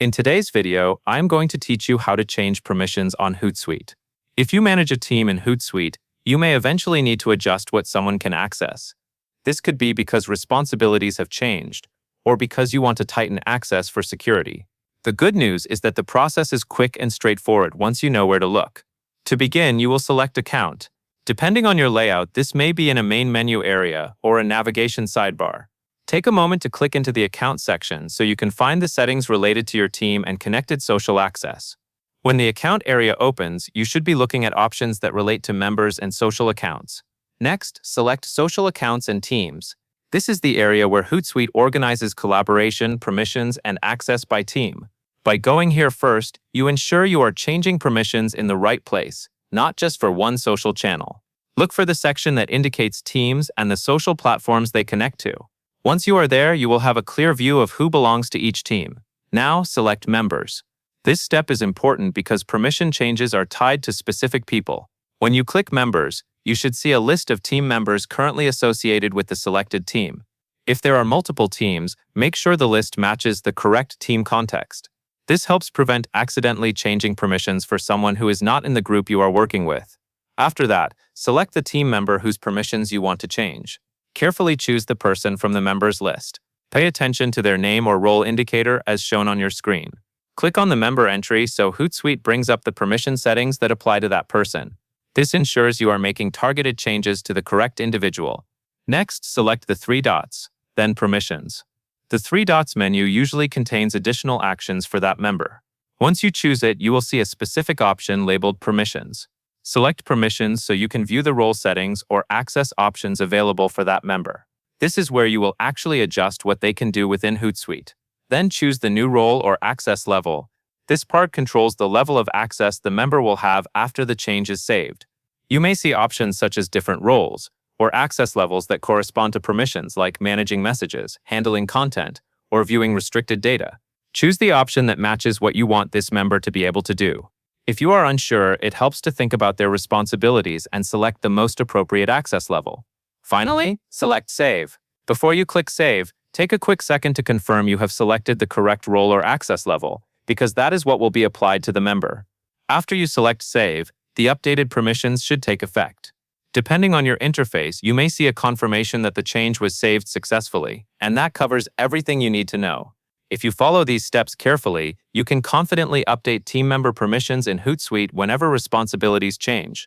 In today's video, I'm going to teach you how to change permissions on Hootsuite. If you manage a team in Hootsuite, you may eventually need to adjust what someone can access. This could be because responsibilities have changed, or because you want to tighten access for security. The good news is that the process is quick and straightforward once you know where to look. To begin, you will select Account. Depending on your layout, this may be in a main menu area or a navigation sidebar. Take a moment to click into the Account section so you can find the settings related to your team and connected social access. When the Account area opens, you should be looking at options that relate to members and social accounts. Next, select Social Accounts and Teams. This is the area where Hootsuite organizes collaboration, permissions, and access by team. By going here first, you ensure you are changing permissions in the right place, not just for one social channel. Look for the section that indicates teams and the social platforms they connect to. Once you are there, you will have a clear view of who belongs to each team. Now, select Members. This step is important because permission changes are tied to specific people. When you click Members, you should see a list of team members currently associated with the selected team. If there are multiple teams, make sure the list matches the correct team context. This helps prevent accidentally changing permissions for someone who is not in the group you are working with. After that, select the team member whose permissions you want to change. Carefully choose the person from the members list. Pay attention to their name or role indicator as shown on your screen. Click on the member entry so Hootsuite brings up the permission settings that apply to that person. This ensures you are making targeted changes to the correct individual. Next, select the three dots, then Permissions. The three dots menu usually contains additional actions for that member. Once you choose it, you will see a specific option labeled Permissions. Select Permissions so you can view the role settings or access options available for that member. This is where you will actually adjust what they can do within Hootsuite. Then choose the new role or access level. This part controls the level of access the member will have after the change is saved. You may see options such as different roles, or access levels that correspond to permissions like managing messages, handling content, or viewing restricted data. Choose the option that matches what you want this member to be able to do. If you are unsure, it helps to think about their responsibilities and select the most appropriate access level. Finally, select Save. Before you click Save, take a quick second to confirm you have selected the correct role or access level, because that is what will be applied to the member. After you select Save, the updated permissions should take effect. Depending on your interface, you may see a confirmation that the change was saved successfully, and that covers everything you need to know. If you follow these steps carefully, you can confidently update team member permissions in Hootsuite whenever responsibilities change.